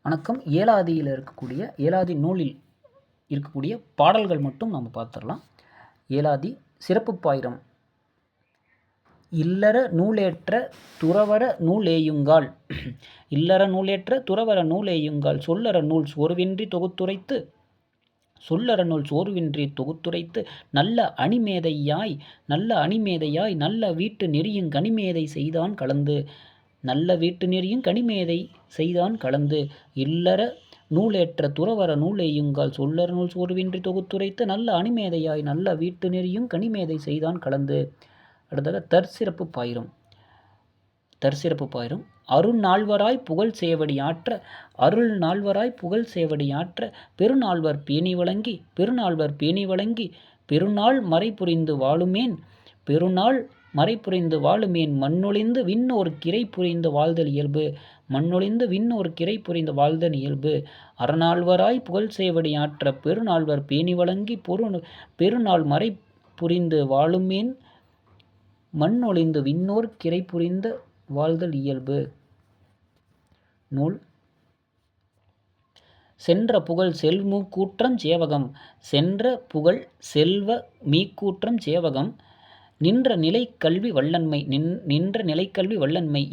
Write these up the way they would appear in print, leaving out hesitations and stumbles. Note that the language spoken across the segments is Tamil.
வணக்கம். ஏலாதியில் இருக்கக்கூடிய ஏலாதி நூலில் இருக்கக்கூடிய பாடல்கள் மட்டும் நம்ம பார்த்துடலாம். ஏலாதி சிறப்பு பாயிரம். இல்லற நூலேற்ற துறவற நூலேயுங்கால் இல்லற நூலேற்ற துறவற நூலேயுங்கால் சொல்லற நூல் சோர்வின்றி தொகுத்துரைத்து நல்ல அணிமேதையாய் நல்ல வீட்டு நெறியுங் கனிமேதை செய்தான் கலந்து இல்லற நூலேற்ற துறவற நூலேயுங்கால் சொல்லற நூல் சோர்வின்றி தொகுத்துரைத்து நல்ல அணிமேதையாய் நல்ல வீட்டு நெறியுங் கனிமேதை செய்தான் கலந்து. அடுத்ததாக தற்சிறப்பு பாயிரம். அருநால்வராய் புகழ் சேவடி ஆற்ற பெருநால்வர் பேணி வழங்கி பெருநாள் மறைபுரிந்து வாழுமேன் மண்ணொழிந்து விண்ணோர் கிரை புரிந்து வாழ்தல் இயல்பு. அறநால்வராய் புகழ் சேவடி ஆற்ற பெருநால்வர் பேணி வழங்கி பெருநாள் மறை புரிந்து வாழுமேன் மண்ணொழிந்து விண்ணோர் கிரை புரிந்து வாழ்தல் இயல்பு. நூல் சென்ற புகழ் செல்வ மீக்கூற்றம் சேவகம் நின்ற நிலைக்கல்வி வல்லன்மை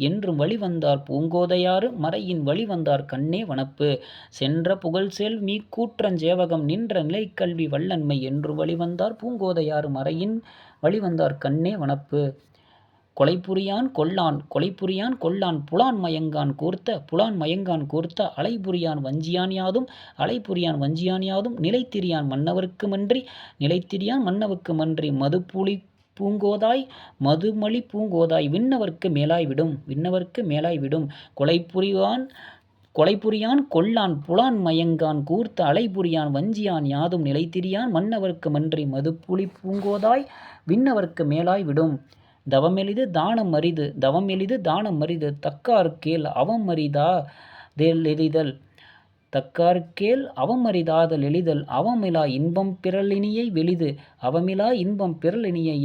என்றும் வழிவந்தார் பூங்கோதையாறு மறையின் வழிவந்தார் கண்ணே வனப்பு. சென்ற புகழ்செல் மீக்கூற்றஞ் சேவகம் நின்ற நிலைக்கல்வி வல்லன்மை என்றும் வழிவந்தார் பூங்கோதையாறு மறையின் வழிவந்தார் கண்ணே வனப்பு. கொலைபுரியான் கொல்லான் புலான் மயங்கான் கூர்த்த அலைபுரியான் வஞ்சியான் யாதும் நிலைத்திரியான் மன்னவுக்கு மன்றி மதுமலி பூங்கோதாய் விண்ணவர்க்கு மேலாய் விடும். கொலைபுரியான் கொல்லான் புலான் மயங்கான் கூர்த்த அலைபுரியான் வஞ்சியான் யாதும் நிலைத்திரியான் மன்னவர்க்கு மன்றி மதுப்புலி பூங்கோதாய் விண்ணவர்க்கு மேலாய் விடும். தவமெளிது தானம் அரிது தக்கார்க்கேள் அவமறிதாதல் எளிதல் அவமிலா இன்பம் பிறழினியை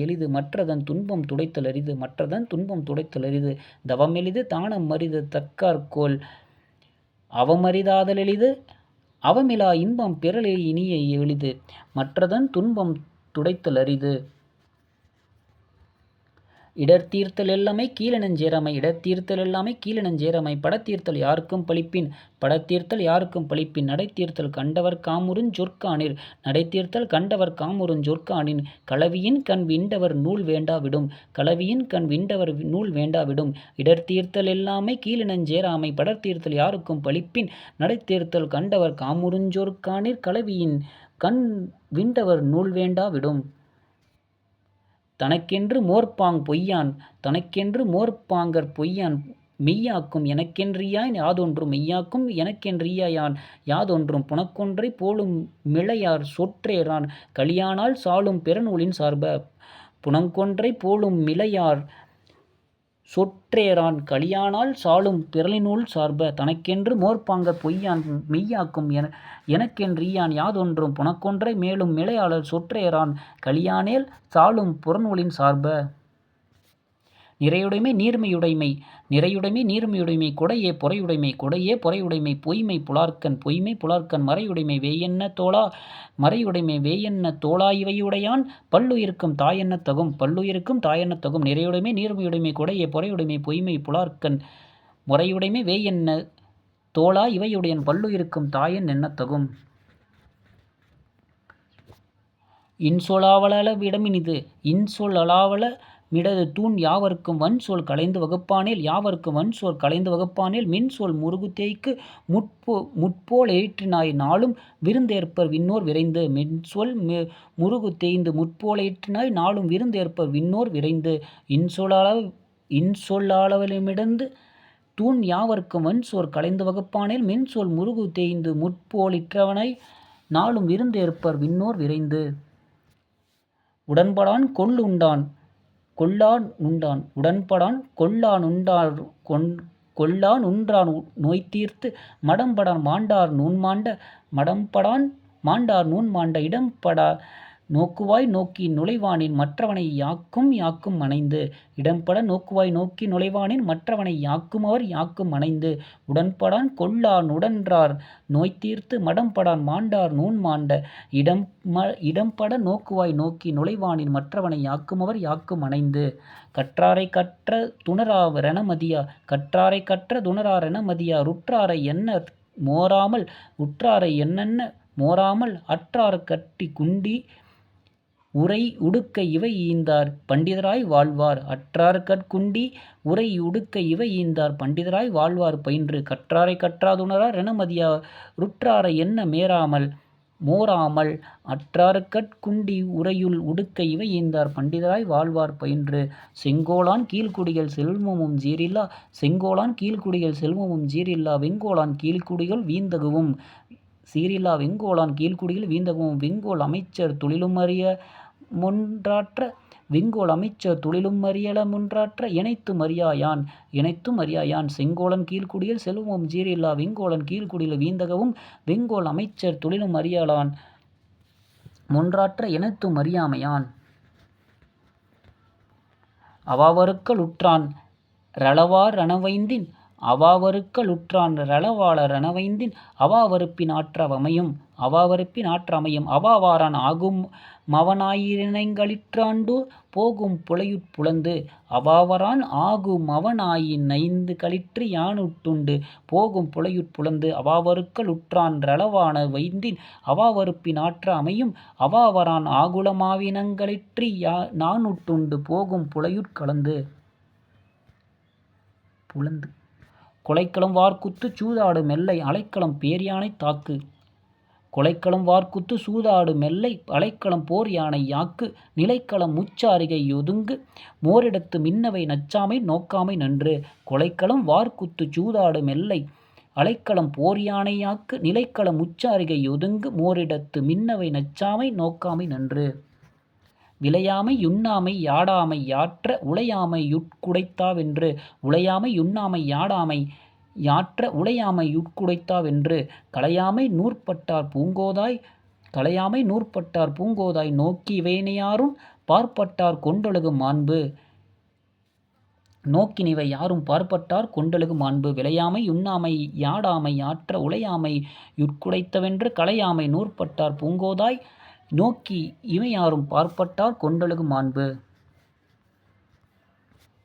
எளிது மற்றதன் துன்பம் துடைத்தல் அரிது. தவமெளிது தானம் அரிது தக்கார்க்கேள் அவமறிதாதல் எளிது அவமிலா இன்பம் பிறழினியை எளிது மற்றதன் துன்பம் துடைத்தல் அரிது. இடர்தீர்த்தல் எல்லாமே கீழெனஞ்சேராமை படத்தீர்த்தல் யார்க்கும் பழிப்பின் நடைத்தீர்த்தல் கண்டவர் காமுறுஞ் சொற்காணின் களவியின் கண் விண்டவர் நூல் வேண்டா விடும். இடர்தீர்த்தல் எல்லாமே கீழெனஞ்சேராமை படத்தீர்த்தல் யார்க்கும் பழிப்பின் நடைத்தீர்த்தல் கண்டவர் காமுறுஞ் சொற்காணிற் களவியின் கண் விண்டவர் நூல் வேண்டா விடும். தனக்கென்று மோர்ப்பாங்கர் பொய்யான் மெய்யாக்கும் எனக்கென்றியான் யாதொன்றும் புனக்கொன்றைப் போலும் மிளையார் சொற்றேறான் கலியானால் சாலும் பிறநூலின் சார்ப. தனக்கென்று மோர்ப்பாங்கர் பொய்யான் மெய்யாக்கும் எனக்கென்றியான் யாதொன்றும் புனக்கொன்றை மேலும் மிளையாளர் சொற்றேறான் கலியானேல் சாலும் புறநூலின் சார்ப. நிறையுடைமை நீர்மையுடைமை கொடையே பொறையுடைமை பொய்மை புலார்க்கண் மறையுடைமை வேயென்ன தோளா இவையுடையான் பல்லுயிர்க்கும் தாயென்னத் தகும். நிறையுடைமை நீர்மையுடைமை கொடையே பொறையுடைமை பொய்மை புலார்க்கண் மறையுடைமை வேயென்ன தோளா இவையுடையான் பல்லுயிர்க்கும் தாயென் எண்ணத் தகும். இன்சொலாவல மிடது தூண் யாவர்க்கும் வன்சொல் களைந்து வகுப்பானேல் மின்சொல் முருகுதேய்க்கு முட்போல் எயிற்றினாய் நாளும் விருந்தேற்பர் விண்ணோர் விரைந்து. இன்சொல்லாவலமிடந்து தூண் யாவர்க்கும் வன்சொல் களைந்து வகுப்பானேல் மின்சொல் முருகு தேய்ந்து முட்போலிற்றவனை நாளும் விருந்தேற்பர் விண்ணோர் விரைந்து. உடன்படான் கொல்லான் உண்டான் நோய்தீர்த்து மடம்படான் மாண்டார் நூன் மாண்ட இடம்படா நோக்குவாய் நோக்கி நுழைவானின் மற்றவனை யாக்கும் யாக்கும் அணைந்து. இடம்பட நோக்குவாய் நோக்கி நுழைவானின் மற்றவனை யாக்குமவர் யாக்கும் அணைந்து. உடன்படான் கொள்ளான் உடன்றார் நோய்தீர்த்து மடம்படான் மாண்டார் நூன் மாண்ட. இடம்பட நோக்குவாய் நோக்கி நுழைவானின் மற்றவனை யாக்குமவர் யாக்கும் அணைந்து. கற்றாரை கற்ற துணரா ரணமதியா கற்றாரை கற்ற துணரா ரணமதியா ருற்றாரை என்ன மோராமல் உற்றாரை என்னென்ன மோராமல் அற்றார் கட்டி குண்டி உரை உடுக்க இவை ஈந்தார் பண்டிதராய் வாழ்வார். அற்றார் கட்குண்டி உரை உடுக்க இவை ஈந்தார் பண்டிதராய் வாழ்வார் பயின்று. கற்றாரை கற்றாதுணரா ரணமதியா ருற்றாரை என்ன மோராமல் அற்றார் கட்குண்டி உரையுள் உடுக்க இவை ஈந்தார் பண்டிதராய் வாழ்வார் பயின்று. செங்கோலான் கீழ்குடிகள் செல்வமும் ஜீரில்லா செங்கோலான் கீழ்குடிகள் செல்வமும் ஜீரில்லா வெங்கோலான் கீழ்குடிகள் வீந்தகுவும் சீரில்லா வெங்கோலான் கீழ்குடியில் வீந்தகவும். வெங்கோல் அமைச்சர் தொழிலுமறிய முன்றாற்ற வெங்கோல் அமைச்சர் தொழிலும் அறியல முன்றாற்ற இணைத்தும் அறியாயான் செங்கோலன் கீழ்குடியில் செல்வமும் ஜீரில்லா வெங்கோலன் கீழ்குடியில் வீந்தகவும். வெங்கோல் அமைச்சர் தொழிலும் அறியலான் முன்றாற்ற இணைத்தும் அறியாமையான். அவாவருக்கள் உற்றான் ரளவார் ரணவைந்தின் அவாவருக்கள் உற்றான் ரளவாள ரணவைந்தின். அவாவருப்பின் ஆற்றமையும் அவாவாரான் ஆகும் மவனாயிரணைகளிற்றாண்டு போகும் புலையுட் புலந்து. அவாவரான் ஆகு மவனாயின் நைந்து களிற்று யானுட்டுண்டு போகும் புலையுட் புலந்து. அவாவருக்கள் உற்றான் ரளவான வைந்தின் அவாவருப்பின் ஆற்ற அமையும் அவாவரான் ஆகுலமாவினங்களிற்றி நானுட்டுண்டு போகும் புலையுட் கலந்து புலந்து. கொலைக்களம் வார்குத்து சூதாடு மெல்லை அலைக்களம் பேர்யானை தாக்கு. கொலைக்களம் வார்குத்து சூதாடு மெல்லை அலைக்களம் போர் யானை யாக்கு. நிலைக்களம் முச்சாரிகை யொதுங்கு மோரிடத்து மின்னவை நச்சாமை நோக்காமை நன்று. கொலைக்களம் வார்குத்து சூதாடு மெல்லை அலைக்களம் போர் யானை யாக்கு. நிலைக்களம் முச்சாரிகை யொதுங்கு மோரிடத்து மின்னவை நச்சாமை நோக்காமை நன்று. விளையாமை யுண்ணாமை யாடாமை யாற்ற உளையாமை யுட்குடைத்தா வென்று. உளையாமை யுண்ணாமை யாடாமை யாற்ற உளையாமை யுட்குடைத்தா வென்று. களையாமை நூற்பட்டார் பூங்கோதாய் நோக்கி இவையாரும் பார்ப்பட்டார் கொண்டொழுகு மாண்பு. நோக்கினிவை யாரும் பார்ப்பட்டார் கொண்டொழுகு மாண்பு. விளையாமை யுண்ணாமை யாடாமை யாற்ற உளையாமை யுட்குடைத்தவென்று. களையாமை நூற்பட்டார் பூங்கோதாய் நோக்கி இவையாரும் பார்ப்பட்டார் கொண்டொழுகு மாண்பு.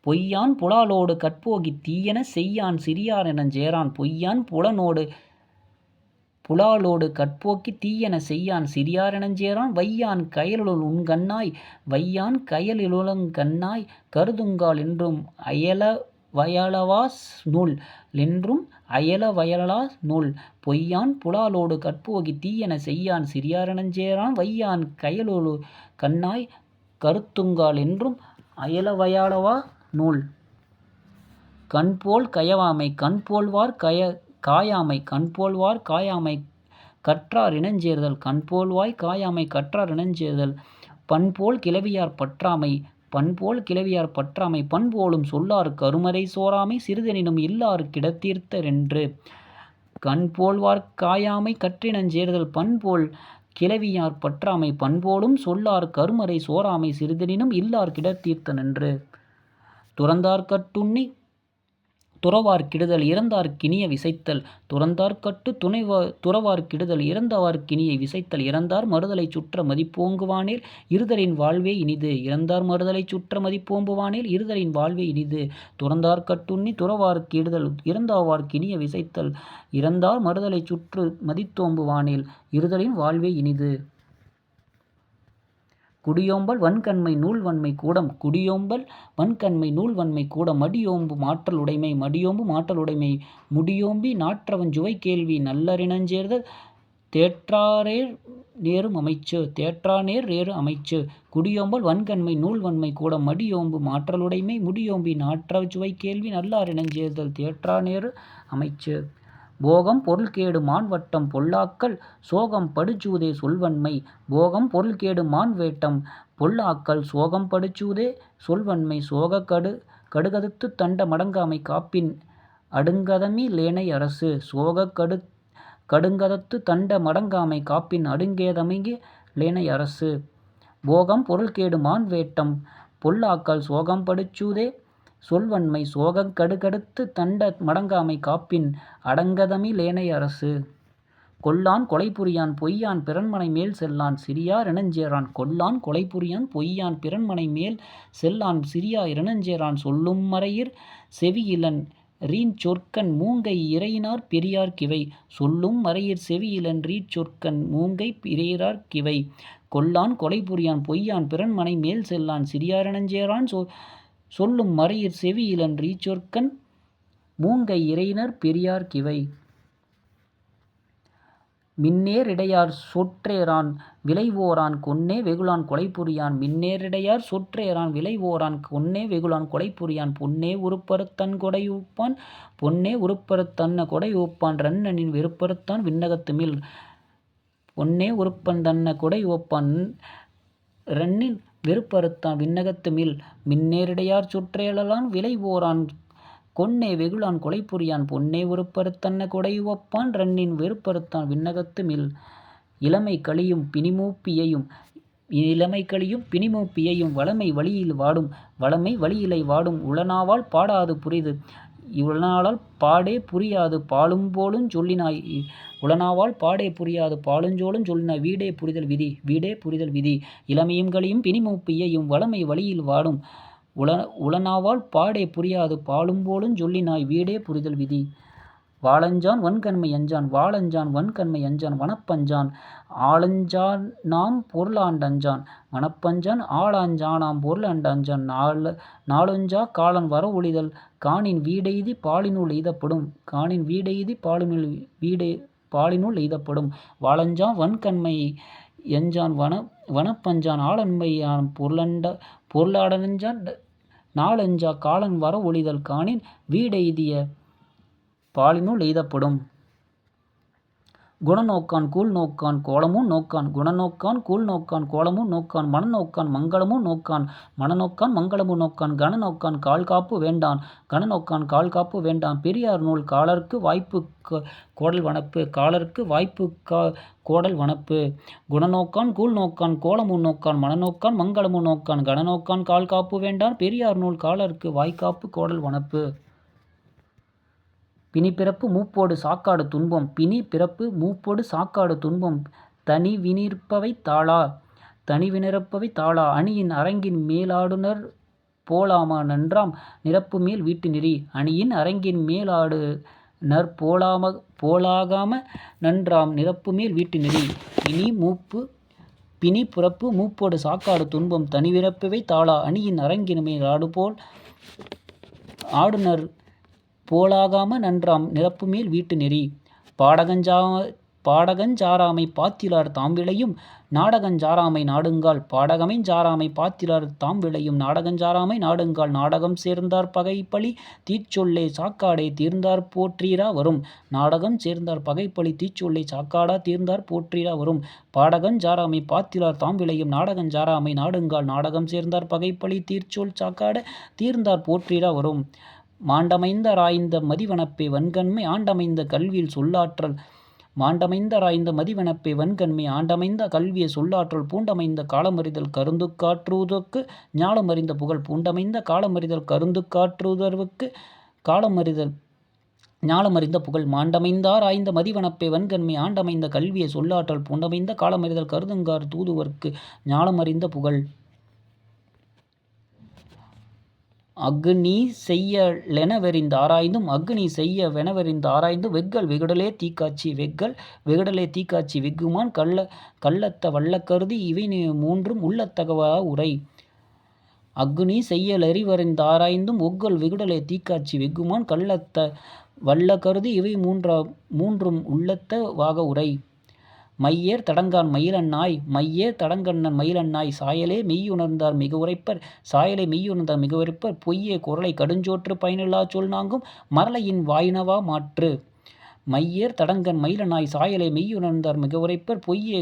பொய்யான் புலாலோடு கட்போகித் தீயன செய்யான் சிறியார் எனஞ்சேரான். பொய்யான் புலாலோடு கட்போக்கித் தீயன செய்யான் சிறியார் எனஞ்சேரான். வையான் கயலிலுளங்கண்ணாய் கருதுங்கால் என்றும் அயலவயலா நூல். பொய்யான் புலாலோடு கட்போகித் தீயன செய்யான் சிறியார் எனஞ்சேரான். வையான் கயலுளு கண்ணாய் கருத்துங்கால் என்றும் அயலவயலவா நூல். கண்போல் கயவாமை கண்போல்வார் காயாமை கண்போல்வார் காயாமை கற்றார் இனஞ்சேர்தல். கண்போல்வாய் காயாமை கற்றார் இனஞ்சேர்தல். பண்போல் கிளவியார் பற்றாமை பண்போலும் சொல்லார் கருமறை சோராமை சிறிதெனினும் இல்லார் கிடத்தீர்த்த ரென்று. கண்போல்வார் காயாமை கற்றினஞ்சேர்தல் பண்போல் கிளவியார் பற்றாமை பண்போலும் சொல்லார் கருமறை சோராமை சிறிதெனினும் இல்லார் கிடத்தீர்த்த நன்று. துறந்தார்கட்டுண்ணி துறவார் கிடுதல் இறந்தார் கினிய விசைத்தல். துறந்தார்கட்டு துறவார் கிடுதல் இறந்தார் கினியை விசைத்தல். இறந்தார் மறுதலைச் சுற்ற மதிப்போங்குவானேல் இருதலின் வாழ்வே இனிது. இறந்தார் மறுதலைச் சுற்ற மதிப்போம்புவானேல் இருதலின் வாழ்வே இனிது. துறந்தார்கட்டுண்ணி துறவார் கிடுதல் இறந்தார் கினிய விசைத்தல். இறந்தார் மறுதலைச் சுற்று மதித்தோம்புவானேல் இருதலின் வாழ்வே இனிது. குடியோம்பல் வன்கண்மை நூல்வன்மை கூடம் குடியோம்பல் வன்கண்மை நூல்வன்மை கூடம். மடியோம்பு மாற்றலுடைமை முடியோம்பி நாற்றவன் சுவை கேள்வி நல்லறிஞஞ்சேர்தல். தேற்றாரேர் நேரு அமைச்சு. குடியோம்பல் வன்கண்மை நூல்வன்மை கூடம் மடியோம்பு மாற்றலுடைமை முடியோம்பி நாற்றவ சுவை கேள்வி நல்லாரினஞ்சேர்தல். தேற்றா நேரு அமைச்சு. போகம் பொருள்கேடு மான்வட்டம் பொல்லாக்கல் சோகம் படுச்சூதே சொல்வன்மை. போகம் பொருள்கேடு மான்வேட்டம் பொல்லாக்கல் சோகம் படுச்சூதே சொல்வன்மை. சோக கடுகதத்து தண்ட மடங்காமை காப்பின் அடுங்கதமி லேனை அரசு. சோக கடுங்கதத்து தண்ட மடங்காமை காப்பின் அடுங்கேதமிகு லேனை அரசு. போகம் பொருள்கேடு மான்வேட்டம் பொல்லாக்கால் சோகம் படுச்சூதே சொல்வன்மை சோகங் கடுகடுத்து தண்ட மடங்காமை காப்பின் அடங்கதமி லேனை அரசு. கொல்லான் கொலைபுரியான் பொய்யான் பிறன்மனை மேல் செல்லான் சிறியார் இனஞ்சேரான் கொல்லான் கொலைபுரியான் பொய்யான் பிறன்மனை மேல் செல்லான் சிறியார் இனஞ்சேரான் சொல்லும் மறையிற் செவியிலன் ரீஞ்சொற்கண் மூங்கை இறையினார் பெரியார் கிவை. சொல்லும் மறையிற் செவியிலன் ரீச்சொற்கண் மூங்கை இறையினார் கிவை. கொல்லான் கொலைபுரியான் பொய்யான் பிறன்மனை மேல் செல்லான் சிறியார் இனஞ்சேரான் சொல்லும் மறையிற் செவியிலன் ரீச்சொற்கண் மூங்கை இறையினர் பெரியார் கிவை. மின்னேர் இடையார் சொற்றேரான் விளைவோரான் கொன்னே வெகுளான் கொலைபுரியான் மின்னேர் இடையார் சொற்றேரான் விளைவோரான் கொன்னே வெகுளான் கொலைபுரியான் பொன்னே உருப்பருத் தன் கொடையூப்பான் பொன்னே உருப்பருத் தன்ன கொடையூப்பான் ரன்னனின் வெறுப்பறுத்தான் விண்ணகத்துமில். பொன்னே உருப்பன் தன்ன கொடையூப்பான் ரன்னின் வெறுப்பறுத்தான் விண்ணகத்துமில். மின்னேரிடையார் சொற்றேழலான் விளைவோரான் கொன்னே வெகுளான் கொலைபுரியான் பொன்னே உருப்பறுத் தன்ன கொடையுவப்பான் ரன்னின் வெறுப்பறுத்தான் விண்ணகத்துமில். இளமை களியும் பிணிமூப்பியையும் இளமை களியும் பிணிமூப்பியையும் வளமை வழியில் வாடும் வளமை வழியிலை வாடும் உளனாவால் பாடாது புரிது உளனாவால் பாடே புரியாது பாலும்போலுஞ் சொல்லினாய் உளனாவால் பாடே புரியாது பாலுஞ்சோளும் சொல்லினாய் வீடே புரிதல் விதி வீடே புரிதல் விதி. இளமையும் களியும் பிணிமூப்பியையும் வளமை வழியில் வாடும் உளனாவால் பாடே புரியாது பாலும்போலுஞ் சொல்லினாய் வீடே புரிதல் விதி. வாளஞ்சான் வன்கண்மை அஞ்சான் வாளஞ்சான் வன்கண்மை அஞ்சான் வனப்பஞ்சான் ஆளஞ்சானாம் பொருளாண்டஞ்சான் வனப்பஞ்சான் ஆளாஞ்சானாம் பொருளாண்டஞ்சான் நாளொஞ்சா காலன் வர ஒழிதல் காணின் வீடெய்தி பாலினுள் எய்தப்படும் காணின் வீடெய்தி பாலினுள் எய்தப்படும். வாளஞ்சான் வன்கண்மை எஞ்சான் வனப்பஞ்சான் ஆளன்மையான் பொருளாடஞ்சான் நாளஞ்சா காலன் வர ஒழிதல் காணின் வீடெய்திய பாலினுள் எய்தப்படும். குணநோக்கான் கூழ் நோக்கான் கோலமும் நோக்கான் குணநோக்கான் கூழ் நோக்கான் கோலமும் நோக்கான் மனநோக்கான் மங்களமும் நோக்கான் மனநோக்கான் மங்களமும் நோக்கான் கணநோக்கான் கால்காப்பு வேண்டான் கணநோக்கான் கால்காப்பு வேண்டான். பெரியார் நூல் காலர்க்கு வாய்ப்பு கோடல் வனப்பு காலர்க்கு வாய்ப்பு கோடல் வனப்பு. குணநோக்கான் கூழ் நோக்கான் கோலமும் நோக்கான் மனநோக்கான் மங்களமும் நோக்கான் கணநோக்கான் கால்காப்பு வேண்டான். பெரியார் நூல் காலர்க்கு வாய்க்காப்பு கோடல் வனப்பு. பிணி பிறப்பு மூப்போடு சாக்காடு துன்பம் பிணி பிறப்பு மூப்போடு சாக்காடு துன்பம் தனிவினிற்பவை தாளா தனிவினிற்பவை தாளா. அணியின் அரங்கின் மேலாடுனர் போலாமா நன்றாம் நிரப்பு மேல் வீட்டு நெறி அணியின் அரங்கின் மேலாடு போலாகாம நன்றாம் நிரப்பு மேல் வீட்டு நெறி. பிணி பிறப்பு மூப்போடு சாக்காடு துன்பம் தனிவினிற்பவை தாளா. அணியின் அரங்கின் மேல் ஆடுபோல் ஆடுனர் போலாகாம நன்றாம் நிரப்பு மேல் வீட்டு நெறி. பாடகஞ்சாராமை பாத்திலார் தாம் விளையும் நாடகஞ்சாராமை நாடுங்கால் பாடகமைஞ்சாராமை பாத்திலார் தாம் விளையும் நாடகஞ்சாராமை நாடுங்கால். நாடகம் சேர்ந்தார் பகைப்பழி தீச்சொல்லே சாக்காடே தீர்ந்தார் போற்றீரா வரும் நாடகம் சேர்ந்தார் பகைப்பழி தீச்சொல்லே சாக்காடா தீர்ந்தார் போற்றீரா வரும். பாடகஞ்சாராமை பாத்திலார் தாம் விளையும் நாடகஞ்சாராமை நாடுங்கால் நாடகம் சேர்ந்தார் பகைப்பழி தீர்ச்சொல் சாக்காட தீர்ந்தார் போற்றீரா வரும். மாண்டமைந்த ராய்ந்த மதிவனப்பே வன்கண்மை ஆண்டமைந்த கல்வியில் சொல்லாற்றல் மாண்டமைந்த ராய்ந்த மதிவனப்பே வன்கண்மை ஆண்டமைந்த கல்வியை சொல்லாற்றல் பூண்டமைந்த காலமறிதல் கருந்து காற்றுதற்கு ஞாலமறிந்த புகழ் பூண்டமைந்த காலமறிதல் கருந்து காற்றுதற்கு காலமறிதல் ஞாலமறிந்த புகழ். மாண்டமைந்தார் ஆய்ந்த மதிவனப்பே வன்கண்மை ஆண்டமைந்த கல்வியை சொல்லாற்றல் பூண்டமைந்த காலமறிதல் கருதுங்கார் தூதுவர்க்கு ஞாலமறிந்த புகழ். அஃநீ செய்ய லெனவெறிந்து ஆராய்ந்தும் அஃநீ செய்ய வெனவெறிந்து ஆராய்ந்தும் வெஃகல் வெகுடலே தீக்காட்சி வெஃகல் வெகுடலே தீக்காட்சி வெஃகுமான் கள்ளத்த வல்லக்கருதி இவை மூன்றும் உள்ளத்தகவா உரை. அஃநீ செய்ய லெறிவறிந்து ஆராய்ந்தும் ஒஃகல் வெகுடலே தீக்காட்சி வெஃகுமான் கள்ளத்த வல்லக்கருதி இவை மூன்றும் உள்ளத்த வாக உரை. மையேர் தடங்கான் மயிலன்னாய் மையேர் தடங்கண்ணன் மயிலன்னாய் சாயலே மெய்யுணர்ந்தார் மிக உரைப்பர் சாயலே மெய்யுணர்ந்தார் மிக உரைப்பர். பொய்யே குரலை கடுஞ்சோற்று பயனில்லாச் சொல் நான்கும் மரலையின் வாயினவா மாற்று. மையேர் தடங்கன் மயிலன்னாய் சாயலே மெய்யுணர்ந்தார் மிக உரைப்பர் பொய்யே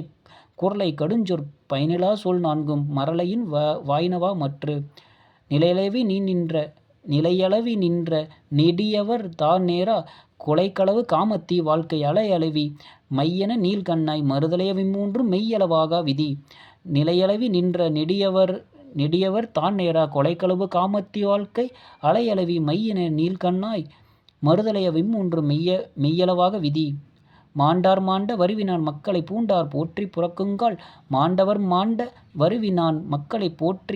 குரலை கடுஞ்சொற் பயனிலா சொல் நான்கும் மரலையின் வாயினவா மாற்று. நிலையளவி நின்ற நெடியவர் தான் நேரா கொலைக்களவு காமத்தீ வாழ்க்கை அலையளவி மையென நீள்கண்ணாய் மறுதலைய விம்மூன்றும் மெய்யளவாகா விதி. நிலையளவி நின்ற நெடியவர் தான் நேரா கொலைக்களவு காமத்தி வாழ்க்கை அலையளவி மையின நீள்கண்ணாய் மறுதலைய விம்மூன்று மெய்யளவாக விதி. மாண்டார் மாண்ட வருவினான் மக்களை பூண்டார் போற்றி புறக்குங்கால் மாண்டவர் மாண்ட வருவினான் மக்களை பூண்டவர்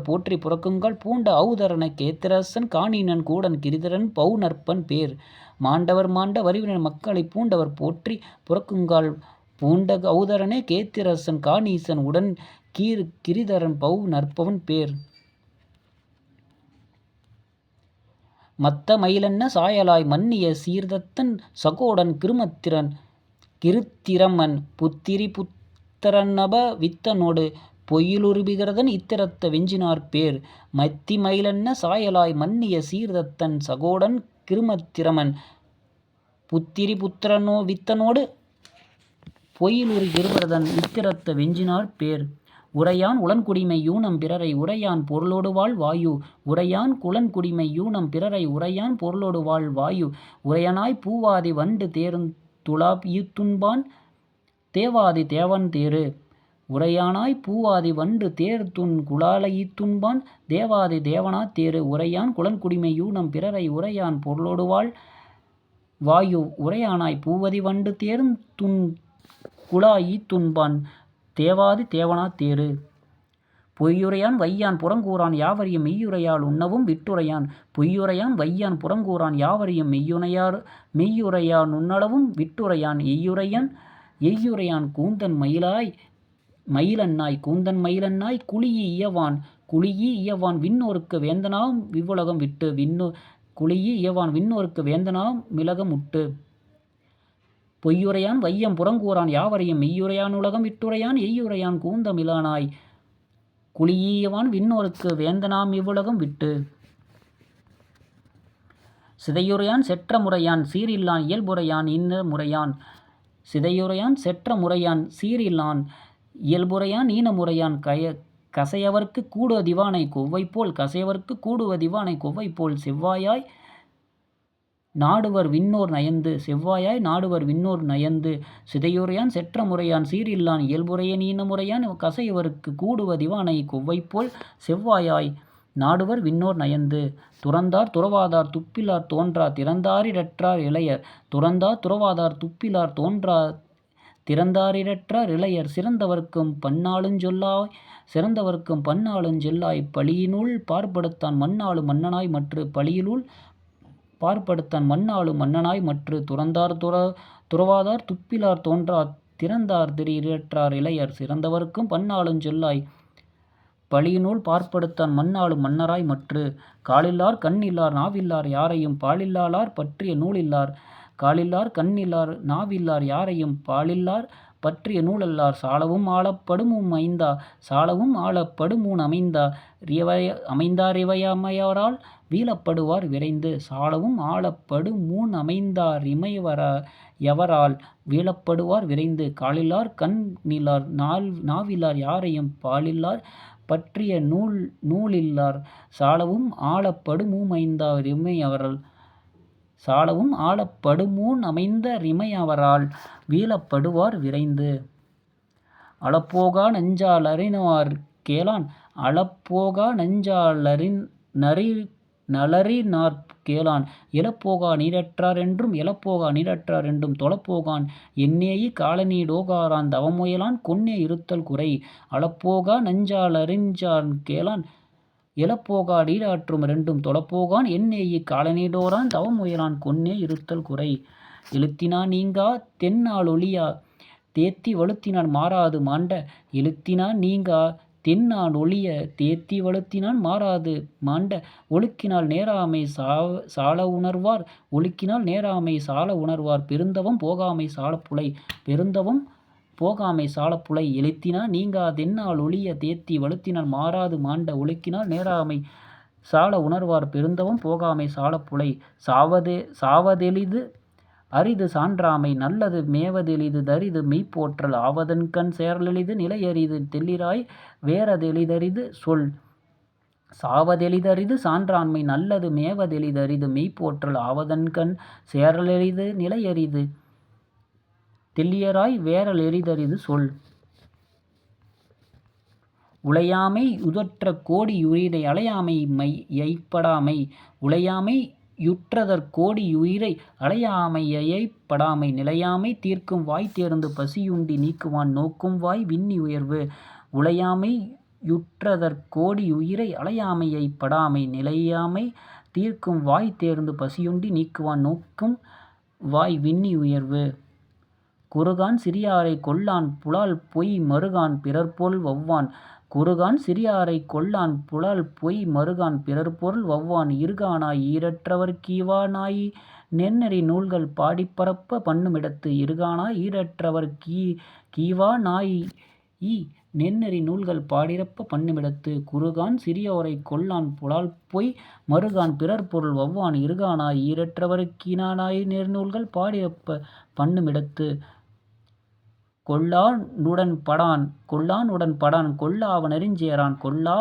போற்றி புறக்குங்கால் பூண்ட அவுதரன கேத்திரசன் காணினன் கூடன் கிரிதரன் பவுநற்பன் பேர். மாண்டவர் மாண்ட வருவினான் மக்களை பூண்டவர் போற்றி புறக்குங்கால் பூண்ட அவுதரனே கேத்திரசன் காணீசன் உடன் கிரிதரன் பவு நற்பவன் பேர். மத்த மயிலன்ன சாயலாய் மன்னிய சீர்தத்தன் சகோடன் கிருத்திரமன் புத்திரி புத்தரநப வித்தனோடு பொய்யிலுருபிகிறதன் இத்திரத்த வெஞ்சினார் பேர். மத்தி மயிலன்ன சாயலாய் மன்னிய சீர்தத்தன் சகோடன் கிருமத்திரமன் புத்திரி புத்திரனோ வித்தனோடு பொய்யிலுருகிறதன் இத்திரத்த வெஞ்சினார் பேர். உரையான் உளன்குடிமை யூனம் பிறரை உரையான் பொருளோடு வாழ் வாயு உரையான் குளன்குடிமை யூனம் பிறரை உரையான் பொருளோடு வாழ் வாயு. உரையனாய் பூவாதி வண்டு தேரும் துளாயுத்துண்பான் தேவாதி தேவன் தேரு. உரையானாய் பூவாதி வண்டு தேர்துன் குலாலயித்துண்பான் தேவாதி தேவனா தேரு. உரையான் குளன்குடிமை யூனம் பிறரை உரையான் பொருளோடு வாழ் வாயு. உரையானாய் பூவதி வண்டு தேர்துன் குலாயித்துண்பான் தேவாதி தேவனா தேரு. பொய்யுரையான் வையான் புறங்கூறான் யாவரையும் மெய்யுரையால் உண்ணவும் விட்டுரையான். பொய்யுரையான் வையான் புறங்கூறான் யாவரையும் மெய்யுரையான் உண்ணளவும் விட்டுரையான். எய்யுரையான் கூந்தன் மயிலன்னாய் கூந்தன் மயிலன்னாய் குழியி இயவான் விண்ணோர்க்கு வேந்தனாம் இவ்வுலகம் விட்டு. குழியி இயவான் விண்ணோர்க்கு வேந்தனாம் மிளகம் உட்டு. பொய்யுரையான் வையம் புறங்கூறான் யாவரையும் மெய்யுரையான் உலகம் விட்டுரையான். எய்யுரையான் கூந்தமிழனாய் குழியீயவான் விண்ணோருக்கு வேந்தனாம் இவ்வுலகம் விட்டு. சிதையுரையான் செற்ற முறையான் சீரில்லான் இயல்புரையான் ஈன முறையான். சிதையுரையான் செற்ற முறையான் சீரில்லான் இயல்புரையான் ஈன முறையான். கசையவர்க்கு கூடுவ திவானை கொவ்வைப்போல் கசையவர்க்கு கூடுவ திவானை கொவ்வைப்போல் செவ்வாயாய் நாடுவர் விண்ணோர் நயந்து. செவ்வாயாய் நாடுவர் விண்ணோர் நயந்து. சிதையுரையான் செற்ற முறையான் சீரில்லான் இயல்புரையன் ஈன முறையான். கசையவர்க்கு கூடுவ திவானை கொவ்வைப்போல் செவ்வாயாய் நாடுவர் விண்ணோர் நயந்து. துறந்தார் துறவாதார் துப்பிலார் தோன்றா திறந்தாரிடற்றார் இளையர். துறந்தார் துறவாதார் துப்பிலார் தோன்றா திறந்தாரிடற்றார் இளையர். சிறந்தவர்க்கும் பன்னாளுஞ் சொல்லாய் பழியினுள் பார்ப்படுத்தான் மன்னாளு மன்னனாய் மற்று. பழியினுள் பார்ப்படுத்தான் மன்னாளு மன்னனாய் மற்று. துறந்தார் துறவாதார் துப்பிலார் தோன்றா திறந்தார் திரியிடற்றார் இளையர். சிறந்தவர்க்கும் பன்னாளுஞ் சொல்லாய் பழியினுள் பார்ப்படுத்தான் மன்னாளு மன்னராய் மற்று. காலில்லார் கண்ணில்லார் நாவில்லார் யாரையும் பாலில்லார் பற்றிய நூலில்லார். காலில்லார் கண்ணில்லார் நாவில்லார் யாரையும் பாலில்லார் பற்றிய நூலல்லார். சாலவும் ஆளப்படுமும் அமைந்தார் இவையமையவரால் வீழப்படுவார் விரைந்து. சாலவும் ஆளப்படுமூன் அமைந்தார் இமையவரால் வீழப்படுவார் விரைந்து. காலில்லார் கண்ணில்லார் நாவில்லார் யாரையும் பாலில்லார் பற்றிய நூலில்லார். சாலவும் ஆளப்படுமூமைந்தார் இமையவரால் சாலவும் ஆளப்படுமூன் அமைந்த ரிமையவரால் வீழப்படுவார் விரைந்து. அளப்போகா நஞ்சாலறினார் கேளான் அளப்போகா நலறினார் கேளான். இளப்போகா நீரற்றார் என்றும் இளப்போகா நீரற்றார் என்றும் தொளப்போகான் எண்ணேயி காலநீ டோகாரான் தவமுயலான் கொன்னே இருத்தல் குறை. அளப்போகா நஞ்சாலறிஞ்சான் கேளான் இளப்போகா நீராற்றும் ரெண்டும் தொளப்போகான் எண்ணேயி காலநீடோரான் தவமுயலான் கொன்னே இருத்தல் குறை. எழுத்தினா நீங்கா தென்னாளொழியா தேத்தி வழுத்தினான் மாறாது மாண்ட. எழுத்தினா நீங்கா தென்னாளொழிய தேத்தி வழுத்தினான் மாறாது மாண்ட. ஒழுக்கினால் நேராமை சால உணர்வார் ஒழுக்கினால் நேராமை சால உணர்வார். பெருந்தவம் போகாமை சாலப்புலை பெருந்தவம் போகாமை சாலப்புலை. எழுத்தினா நீங்கா தென்னாளொழிய தேத்தி வழுத்தினான் மாறாது மாண்ட. ஒழுக்கினால் நேராமை சால உணர்வார் பெருந்தவம் போகாமை சாலப்புலை. சாவதெளிது அரிது சான்றாமை நல்லது மேவதெளிது தரிது மெய்ப்போற்றல். ஆவதன்கண் சேரலெளிது நிலையரிது தெள்ளிராய் வேறதெளிதரிது சொல். சாவதெளிதரிது சான்றாண்மை நல்லது மேவதெளிதரிது மெய்ப்போற்றல். ஆவதன்கண் சேரலெளிது நிலையரிது தெள்ளியராய் வேரல் எரிதரிது சொல். உழையாமை யுதற்ற கோடி யுயிரை அழையாமை யைப்படாமை. உழையாமை யுற்றதற் கோடி யுயிரை அழையாமை யைப்படாமை. நிலையாமை தீர்க்கும் வாய் தேர்ந்து பசியுண்டி நீக்குவான் நோக்கும் வாய் விண்ணி உயர்வு. உழையாமை யுற்றதற் கோடி யுயிரை அழையாமை யைப்படாமை. நிலையாமை தீர்க்கும் வாய் தேர்ந்து பசியுண்டி நீக்குவான் நோக்கும் வாய் விண்ணி உயர்வு. குறுகான் சிறியாரைக் கொல்லான் புலால் பொய் மறுகான் பிறர்பொருள் வௌவான். குறுகான் சிறியாரைக் கொல்லான் புலால் பொய் மறுகான் பிறர்பொருள் வௌவான். இருகானாய் ஈரற்றவர்க் கீவானாய் நென்னெறி நூல்கள் பாடிப் பரப்ப பண்ணுமிடத்து. இருகானாய் ஈரற்றவர்க் கீவானாய் நென்னெறி நூல்கள் பாடிரப்ப பண்ணுமிடத்து. குறுகான் சிறியோரைக் கொல்லான் புலால் பொய் மறுகான் பிறர்பொருள் வௌவான். இருகானாய் ஈரற்றவர்க் கீனானாய் நெறிநூல்கள் பாடிரப்ப பண்ணுமிடத்து. கொல்லானுடன் படான் கொல்லாவ நெறிஞ்சேரான் கொல்லா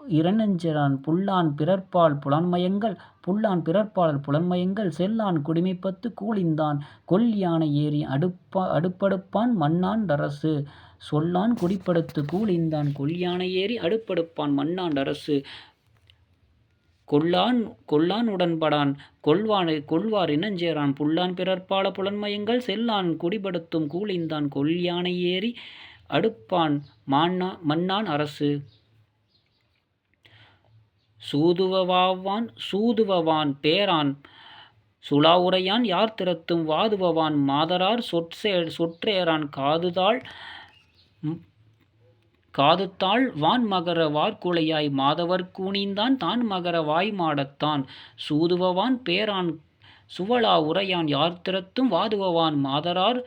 இரஞ்சேரான். புல்லான் பிறர்பால் புலன்மயங்கள் புல்லான் பிறர்பால் புலன்மயங்கள். செல்லான் குடிமைப்பத்து கூலிந்தான் கொல்யானை ஏறி அடுப்படுப்பான் மண்ணாண் டரசு. சொல்லான் குடிப்படுத்து கூலிந்தான் கொல்யானை ஏறி அடுப்படுப்பான் மண்ணாண் டரசு. கொல்லான் உடன்படான் கொள்வார் இனஞ்சேரான். புல்லான் பிறர்பால புலன்மயங்கள் செல்லான் குடிபடுத்தும் கூலிந்தான் கொல்யானை ஏறி அடுப்பான் மண்ணான் அரசு. சூதுவவான் பேரான் சுலாவுரையான் யார் திறத்தும் வாதுவவான். மாதரார் சொற்றேரான் காதுத்தாள் வான்மகர வார்குழையாய். மாதவர்க் கூனிந்தான் தான்மகர வாய்மாடத்தான். சூதுவவான் பேரான் சுவலா உரையான் யார் திறத்தும் வாதுவவான். மாதரார்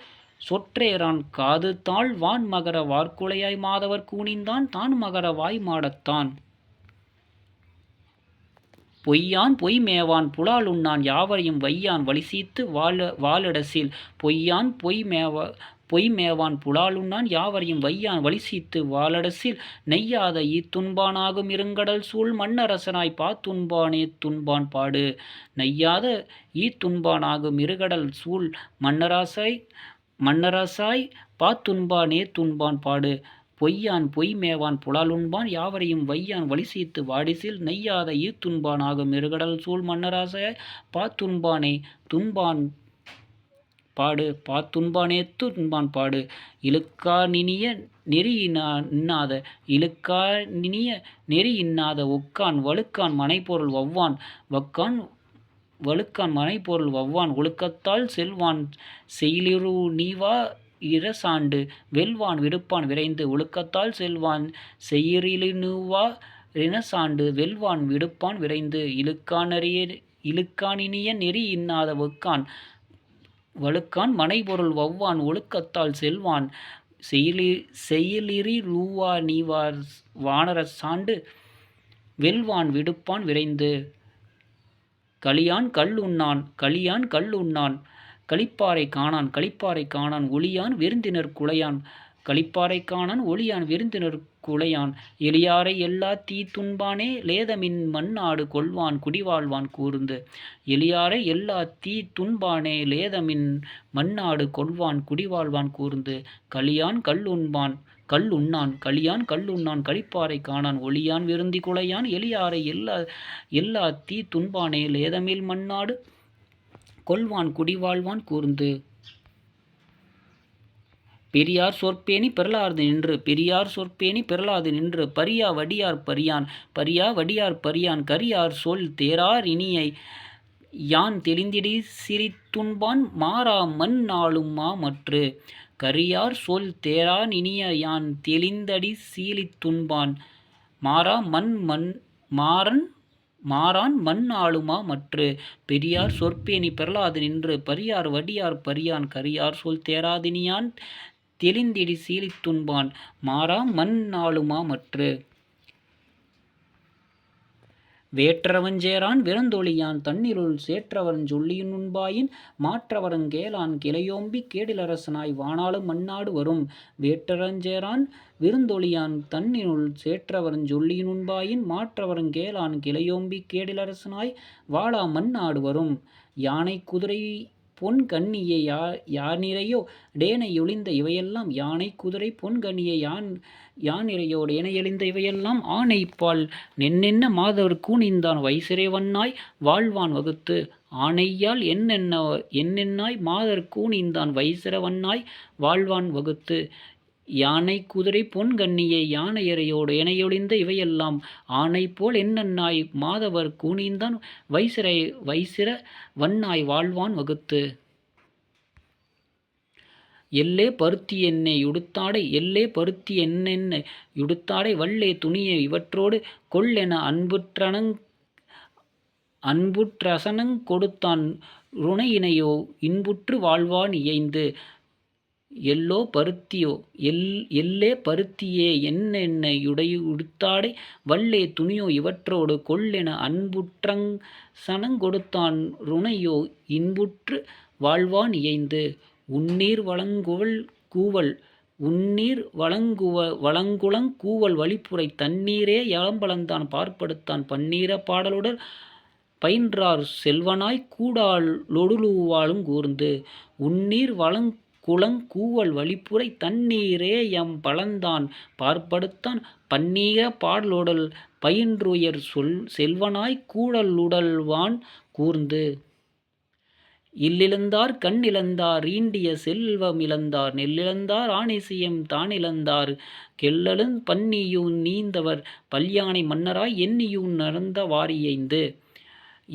சொற்றேரான் காதுத்தாள் வான்மகர வார்குழையாய். மாதவர்க் கூனிந்தான் தான்மகர வாய்மாடத்தான். பொய்யான் பொய்மேவான் புலாலுண்ணான் யாவரையும் வையான் வலிசீத்து வாலிடசில். பொய்யான் பொய்மேவான் புலாலுண்ணான் யாவரையும் வையான் வலிசீத்து வாலிடசில். நெய்யாத ஈத்துண்பானாகும் இருங்கடல் சூழ் மண்ணரசனாய் பாத்துண்பானே துண்பான் பாடு. நெய்யாத ஈத்துண்பானாகும் இருகடல் சூழ் மண்ணரசாய் பாத்துண்பானே துண்பான் பாடு. பொய்யான் பொய்மேவான் புலாலுண்பான் யாவரையும் வையான் வலிசீத்து வாடிசில். நெய்யாத ஈத்துண்பான் ஆகும் இருகடல் சூழ் மண்ணரசாய் பாத்துண்பானே துண்பான் பாடு. பாத்துண்பானே துண்பான் பாடு. இழுக்கா நினிய நெறி இன்னாத ஒக்கான் வழுக்கான் மனைப்பொருள் வௌவான். வழுக்கான் மனைப்பொருள் வௌவான். ஒழுக்கத்தால் செல்வான் செயிலிரு நீவா இரசாண்டு வெல்வான் விடுப்பான் விரைந்து. ஒழுக்கத்தால் செல்வான் செயிரினுவா ரினசாண்டு வெல்வான் விடுப்பான் விரைந்து. இழுக்கானினிய நெறி இன்னாத ஒக்கான் வழுக்கான் மனைப்பொருள் வௌவான். ஒழுக்கத்தால் செல்வான் செயிலிருவா நீவார் வானரசாண்டு வெல்வான் விடுப்பான் விரைந்து. களியான் கள்ளுண்ணான் களிப்பாரைக் காணான் ஒளியான் விருந்தினர் குழையான். களிப்பாரைக் காணான் ஒளியான் விருந்தினர் குழையான். எளியாரை எல்லா தீத்துண்பானே லேதமின் மண்ணாடு கொள்வான் குடிவாழ்வான் கூர்ந்து. எளியாரை எல்லா தீத்துண்பானே லேதமின் மண்ணாடு கொள்வான் குடிவாழ்வான் கூர்ந்து. களியான் கள்ளுண்ணான் களிப்பாரைக் காணான் ஒளியான் விருந்தி குழையான். எளியாரை எல்லா தீத்துண்பானே லேதமில் மண்ணாடு கொள்வான் குடிவாழ்வான் கூர்ந்து. பெரியார் சொற்பேணி பெறலாது நின்று பரியா வடியார் பரியான் கரியார் சொல் தேரார் இனியை யான் தெளிந்திடி சிரித்துண்பான் மாறா மண் நாளும் மாமற்று. கரியார் சொல் தேரார் இனிய யான் தெளிந்தடி சீலித்துண்பான் மாறான் மண் ஆளுமா மற்று. பெரியார் சொற்பேணி பெறலாது நின்று பரியார் வடியார் பரியான் கரியார் சொல் தேராதினியான் தெளிந்திடி சீலித்துண்பான் மாறா மண் ஆளுமா மற்று. வேற்றவன் சேரான் விருந்தொழியான் தன்னிருள் சேற்றவன் சொல்லியுண்பாயின் மாற்றவரங் கேளான் கிளையோம்பி கேடிலரசனாய் வானாளும் மண்ணாடு வரும். வேற்றவன் சேரான் விருந்தொழியான் தன்னிருள் சேற்றவன் சொல்லியுண்பாயின் மாற்றவரங் கேளான் கிளையோம்பி கேடிலரசனாய் வாழா மண்ணாடு வரும். யானை குதிரை பொன் கண்ணியை யானிரையோ டேனையொழிந்த இவையெல்லாம் யானை குதிரை பொன் கண்ணியை யானிரையோ டேனையொழிந்த இவையெல்லாம் ஆனைப்பால் நென்னென்ன மாதவர் கூனிந்தான் வைசிறை வண்ணாய் வாழ்வான் வகுத்து ஆனையால் என்னென்னாய் மாதர் கூனிந்தான் வைசிற வண்ணாய் வாழ்வான் வகுத்து யானை குதிரை பொன் கண்ணியை யானையரையோடு இணையொழிந்த இவையெல்லாம் ஆனைப்போல் என்னன்னாய் மாதவர் கூனிந்தான் வைசிற வண்ணாய் வாழ்வான் வகுத்து எல்லே பருத்தி என்னை யுடுத்தாடை எல்லே பருத்தி என்னென்ன யுடுத்தாடை வல்லே துணிய இவற்றோடு கொள்ளென அன்புற்றசனங் கொடுத்தான் ருணையினையோ இன்புற்று வாழ்வான் இயைந்து எல்லே பருத்தியே என்னென்ன யுடுத்தாடை வல்லே துணியோ இவற்றோடு கொள்ளென அன்புற்றசனங் கொடுத்தான் ருணையோ இன்புற்று வாழ்வான் இயைந்து உன்னீர் வளங்குளங் கூவல் வழிப்புரை தண்ணீரே யலம்பலந்தான் பார்ப்படுத்தான் பன்னீர பாடலுடல் பயின்றார் செல்வனாய் கூடாலொடுலுவாழும் கூர்ந்து உன்னீர் வளங்குளங் கூவல் வழிப்புரை தண்ணீரே பலந்தான் பார்ப்படுத்தான் பன்னீர பாடலுடல் பயின்றுயர் செல்வனாய் கூடலுடல்வான் கூர்ந்து இல்லிழந்தார் கண்ணிழந்தார் ஈண்டிய செல்வமிழந்தார் நெல்லிழந்தார் ஆணைசியம் தானிழந்தார் கெல்லலுந் பன்னியூன் நீந்தவர் பல்யானை மன்னராய் எண்ணியூன் நறந்த வாரியைந்து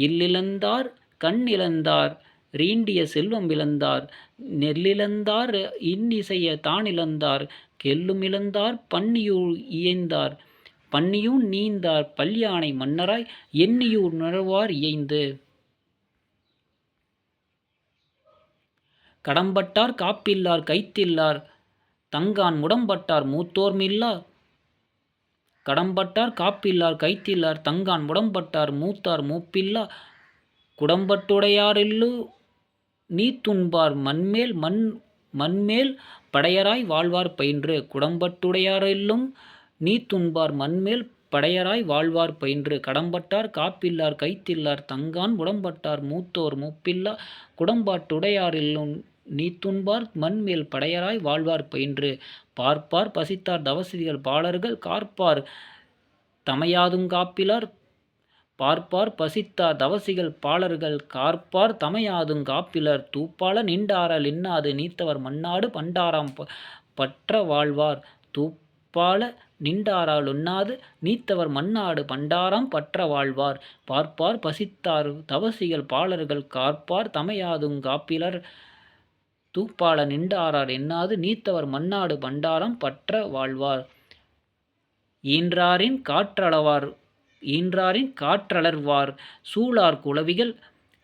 இல்லிழந்தார் கண்ணிழந்தார் ரீண்டிய செல்வம் இழந்தார் நெல்லிழந்தார் இன்னிசைய தானிழந்தார் கெல்லுமிழந்தார் பன்னியூர் இயைந்தார் பன்னியூன் நீந்தார் பல்யானை மன்னராய் எண்ணியூர் நறவார் இயைந்து கடம்பட்டார் காப்பில்லார் கைத்தில்லார் தங்கான் முடம்பட்டார் மூத்தோர் மில்லா கடம்பட்டார் காப்பில்லார் கைத்தில்லார் தங்கான் முடம்பட்டார் மூத்தார் மூப்பில்லா குடம்பட்டுடையாரில்லு நீத்துண்பார் மண்மேல் படையராய் வாழ்வார் பயின்று குடம்பட்டுடையாரில்லும் நீத்துண்பார் மண்மேல் படையராய் வாழ்வார் பயின்று கடம்பட்டார் காப்பில்லார் கைத்தில்லார் தங்கான் முடம்பட்டார் மூத்தோர் மூப்பில்லா குடம்பாட்டுடையாரில்லும் நீத்துண்பார் மண்மேல் படையராய் வாழ்வார் பயின்று பார்ப்பார் பசித்தார் தவசிகள் பாலர்கள் காப்பார் தமையாதுங் காப்பிலார் பார்ப்பார் பசித்தார் தவசிகள் பாலர்கள் காப்பார் தமையாதுங் காப்பிலர் தூப்பால நின்றாரல் என்னாது நீத்தவர் மன்னாடு பண்டாராம் பற்ற வாழ்வார் தூப்பால நின்றாரால் உண்ணாது நீத்தவர் மன்னாடு பண்டாராம் பற்ற வாழ்வார் பார்ப்பார் பசித்தார் தவசிகள் பாலர்கள் காப்பார் தமையாதுங் காப்பிலர் தூப்பால நின்றாரார் என்னாது நீத்தவர் மன்னாடு பண்டாரம் பற்ற வாழ்வார் ஈன்றாரின் காற்றளர்வார் சூழார் குளவிகள்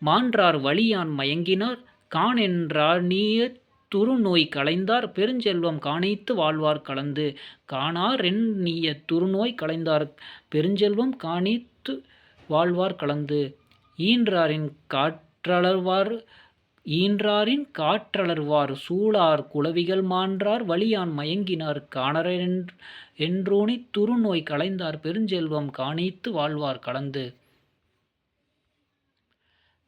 மான்றார் வலியான் மயங்கினார் காணென்றார் நீய துருநோய் களைந்தார் பெருஞ்செல்வம் காணித்து வாழ்வார் கலந்து காணாரென் நீய துருநோய் களைந்தார் பெருஞ்செல்வம் காணித்து வாழ்வார் கலந்து ஈன்றாரின் காற்றளர்வார் சூழார் குளவிகள் மான்றார் வலியான் மயங்கினார் காணரென்றூனி துருநோய் களைந்தார் பெருஞ்செல்வம் காணித்து வாழ்வார் கலந்து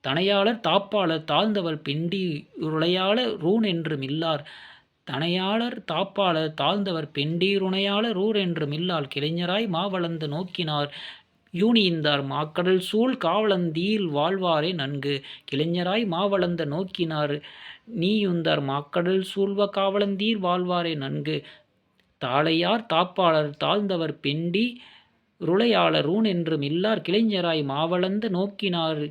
தனையாளர் தாப்பாளர் தாழ்ந்தவர் பெண்டி ருளையாள ரூன் என்று மில்லார் தனையாளர் தாப்பாளர் தாழ்ந்தவர் பெண்டீருணையாள ரூர் என்று மில்லால் கிளைஞராய் மாவளந்து நோக்கினார் யூனியிந்தார் மாக்கடல் சூழ் காவலந்தீல் வாழ்வாரே நன்கு கிளைஞராய் மாவளந்த நோக்கினார் நீயுந்தார் மாக்கடல் சூழ்வ காவலந்தீர் வாழ்வாரே நன்கு தாளையார் தாப்பாளர் தாழ்ந்தவர் பெண்டி ருளையாளர் ரூன் என்று மில்லார் கிளைஞராய் மாவளந்த நோக்கினார்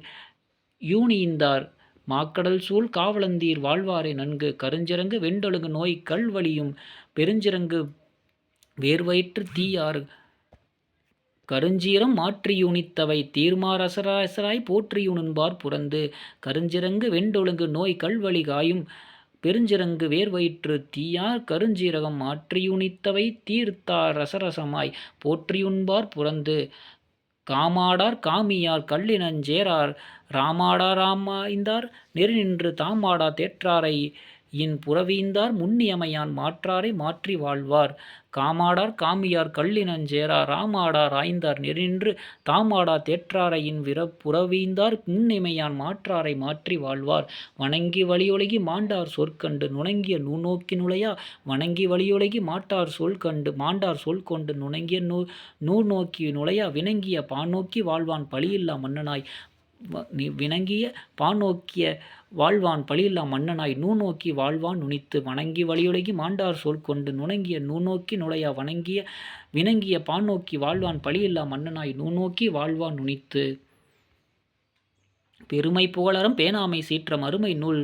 யூனியிந்தார் மாக்கடல் சூழ் காவலந்தீர் வாழ்வாரே நன்கு கருஞ்சிறங்கு வெண்டொழுகு நோய் கல்வழியும் பெருஞ்சிறங்கு வேர்வயிற்று தீயார் கருஞ்சீரம் மாற்றியுணித்தவை தீர்மாரசராய் போற்றியுணுன்பார் புறந்து கருஞ்சிறங்கு வெண்டொழுங்கு நோய் கல்வழி காயும் பெருஞ்சிறங்கு வேர்வயிற்று தீயார் கருஞ்சீரகம் மாற்றியுணித்தவை தீர்த்தார் ரசரசமாய் போற்றியுண்பார் புறந்து காமாடார் காமியார் கல்லினஞ்சேரார் ராமாடா ராமாய்ந்தார் நெருநின்று தாமாடா தேற்றாரை புறவீந்தார் முன்னியமையான் மாற்றாரை மாற்றி வாழ்வார். காமாடார் காமியார் கள்ளினஞ்சேரார் ராமாடார் ஆய்ந்தார் நெறிநின்று தாமாடா தேற்றாரை புறவீந்தார் முன்னிமையான் மாற்றாரை மாற்றி வாழ்வார். வணங்கி வழியொழுகி மாண்டார் சொற்கண்டு நுணங்கிய நூநோக்கி நுழையா வணங்கி வழியொழுகி மாண்டார் சொல் கொண்டு நுணங்கிய நூநோக்கி நுழையா வினங்கிய பாநோக்கி வாழ்வான் பழியில்லா மன்னனாய் வினங்கிய பாநோக்கிய வாழ்வான் பழியில்லா மன்னனாய் நூநோக்கி வாழ்வான் நுனித்து. வணங்கி வழியொழுகி மாண்டார் சொல் கொண்டு நுணங்கிய நூநோக்கி நுழையா வினங்கிய பாநோக்கி வாழ்வான் பழியில்லா மன்னனாய் நூநோக்கி வாழ்வான் நுனித்து. பெருமை புகழறம் பேணாமை சீற்றம் அருமை நூல்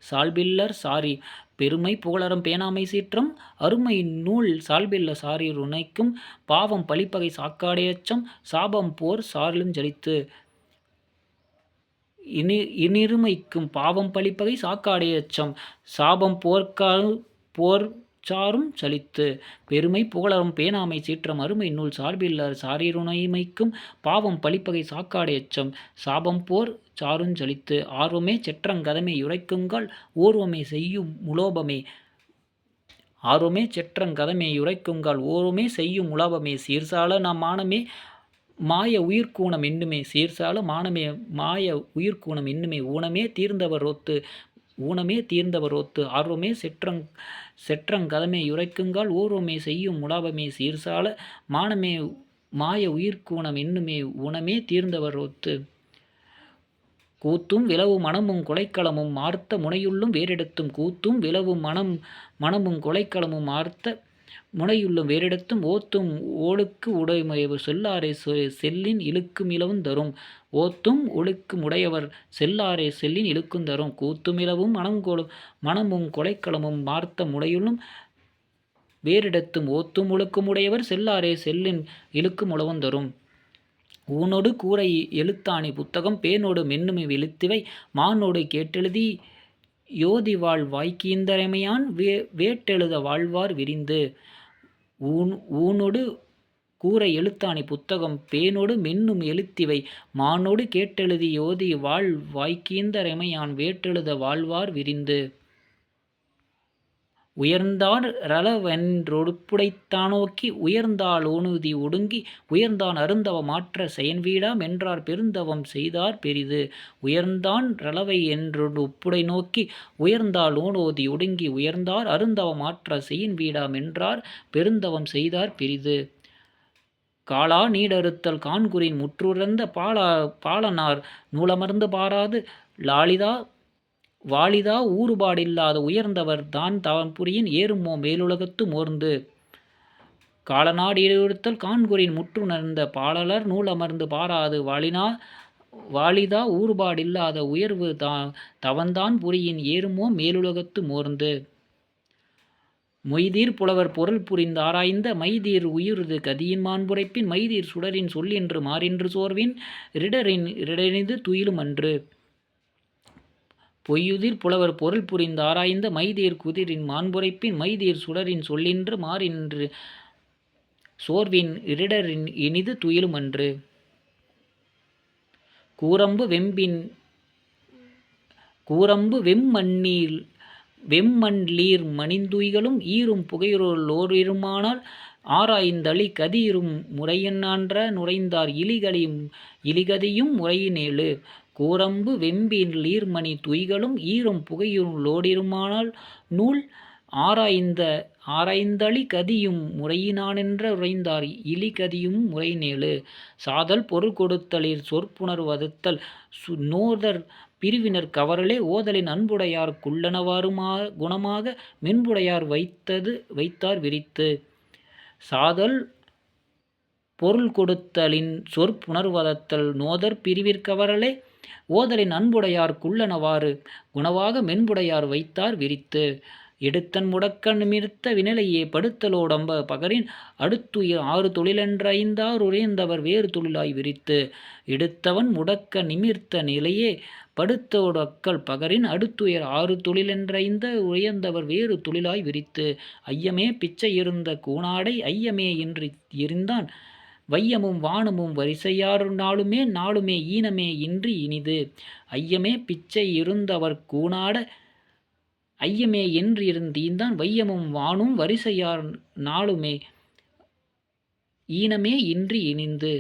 சால்பில்லர் சாரி பெருமை புகழறம் பேணாமை சீற்றம் அருமை நூல் சால்பில்ல சாரீர் உனைக்கும் பாவம் பழிப்பகை சாக்காடையச்சம் சாபம் போர் சார்லுஞ்சலித்து. இனிருமைக்கும் பாவம் பழிப்பகை சாக்காடையச்சம் சாபம் போர் சாரும் சலித்து. பெருமை புகழரும் பேணாமை சீற்றம் அருமை நூல் சார்பில்லர் சாரீருணைமைக்கும் பாவம் பழிப்பகை சாக்காடையச்சம் சாபம் போர் சாருஞ் சலித்து. ஆர்வமே செற்றங்கதமே யுரைக்குங்கால் ஓர்வமே செய்யும் முலோபமே ஆர்வமே செற்றங்கதமே யுரைக்குங்கால் ஓர்வமே செய்யும் முலாபமே சீர்சால மானமே மாய உயிர்க்கூணம் என்னுமே சீர்சால மானமே மாய உயிர்க்கூணம் என்னுமே ஊனமே தீர்ந்தவர் ஒத்து. ஆர்வமே செற்றங்கதமே யுரைக்குங்கால் ஓர்வமே செய்யும் முலாபமே சீர்சால மானமே மாய உயிர்க்கூணம் என்னுமே ஊனமே தீர்ந்தவர் ஒத்து. கூத்தும் விளவு மனமும் கொலைக்களமும் மார்த்த முனையுள்ளும் வேறெடுத்தும் கூத்தும் விளவு மனமும் கொலைக்களமும் மார்த்த முனையுள்ளும் வேறெடுத்தும் ஓத்தும் ஒழுக்கு உடைமையவர் சொல்லாரே செல்லின் இழுக்கும் இலவும் தரும். ஓத்தும் ஒழுக்கு உடையவர் செல்லாரே செல்லின் இழுக்கும் தரும். கூத்துமிலவும் மனமும் கொலைக்களமும் மார்த்த முனையுள்ளும் வேறெடுத்தும் ஓத்தும் ஒழுக்கும் உடையவர் செல்லாரே செல்லின் இழுக்கும் உழவும் தரும். ஊனொடு கூரை எழுத்தாணி புத்தகம் பேனோடு மென்னுமை எழுத்திவை மானோடு கேட்டெழுதி யோதிவாழ் வாய்க்கீந்தரைமையான் வேட்டெழுத வாழ்வார் விரிந்து. ஊனொடு கூரை எழுத்தாணி புத்தகம் பேனோடு மென்னும் எழுத்திவை மானோடு கேட்டெழுதி யோதி வாழ் வாய்க்கீந்தரைமையான் வேட்டெழுத வாழ்வார் விரிந்து. உயர்ந்தான் ரலவென்றொடுப்புடைத்தானோக்கி உயர்ந்தாள் ஓனுதி ஒடுங்கி உயர்ந்தான் அருந்தவ மாற்ற செயன்வீடா மென்றார் பெருந்தவம் செய்தார் பெரிது. உயர்ந்தான் ரலவை என்றொடுப்புடை நோக்கி உயர்ந்தாள் ஓனோதி ஒடுங்கி உயர்ந்தார் அருந்தவ மாற்ற செயன்வீடா மென்றார் பெருந்தவம் செய்தார் பெரிது. காளா நீடறுத்தல் காண்குறின் முற்றுறந்த பாலனார் நூலமர்ந்து பாராது வாலிதா ஊறுபாடில்லாத உயர்ந்தவர் தான் தவம்புரியின் ஏறுமோ மேலுலகத்து மோர்ந்து. காலநாடீடுத்தல் காண்குறின் முற்றுணர்ந்த பாலலர் நூலமர்ந்து பாராது வாலிதா ஊறுபாடில்லாத உயர்வு தவந்தான் புரியின் ஏறுமோ மேலுலகத்து மோர்ந்து. மொய்தீர் புலவர் பொருள் புரிந்து ஆராய்ந்த மைதீர் உயிர்து கதியின் மாண்புரைப்பின் மைதீர் சுடரின் சொல்லின்று மாறின்று சோர்வின் ரிடரினிது துயிலும் அன்று. பொய்யுதிர் புலவர் பொருள் புரிந்து ஆராய்ந்த மைதீர் குதிரின் மாண்புரைப்பின் மைதீர் சுடரின் சொல்லின்று மாறின்று சோர்வின் இரிடரின் இனிது துயிலும் அன்று. கூரம்பு வெம்மண்லீர் மணிந்துய்களும் ஈரும் புகையுரோரிருமானால் ஆராய்ந்தளி கதியிரும் முறையன்னான்ற நுரைந்தார் இலிகதியும் முறையினேழு. கூரம்பு வெம்பின் லீர்மணி துய்களும் ஈரும் புகையுளோடிருமானால் நூல் ஆராய்ந்தளி கதியும் முறையினானென்ற உரைந்தார் இலிகதியும் முறையினேழு. சாதல் பொருள் கொடுத்தலிற் சொற்புணர்வதத்தல் நோதற் பிரிவினர் கவறலே ஓதலின் அன்புடையார் குள்ளனவாறு குணமாக மென்புடையார் வைத்தார் விரித்து. சாதல் பொருள் கொடுத்தலின் சொற்புணர்வதத்தல் நோதற் பிரிவிற்கவறலே ஓதலின் அன்புடையார் குள்ளனவாறு குணவாக மென்புடையார் வைத்தார் விரித்து. எடுத்தன் முடக்க நிமிர்த்த வினைலையே படுத்தலோடம்ப பகரின் அடுத்துயிர் ஆறு தொழிலென்றைந்தார் உரைந்தவர் வேறு தொழிலாய் விரித்து. எடுத்தவன் முடக்க நிமிர்த்த நிலையே படுத்தோடக்கல் பகரின் அடுத்துயர் ஆறு தொழிலென்றைந்த உயர்ந்தவர் வேறு தொழிலாய் விரித்து. ஐயமே பிச்சை இருந்த கூனாடை ஐயமே இன்றி எறிந்தான் வையமும் வானமும் வரிசையார் நாளுமே ஈனமே இன்றி இனிது. ஐயமே பிச்சை இருந்தவர் கூனாட ஐயமே என்று இருந்தீந்தான் வையமும் வானும் வரிசையார் நாளுமே ஈனமே இன்றி இனிந்து.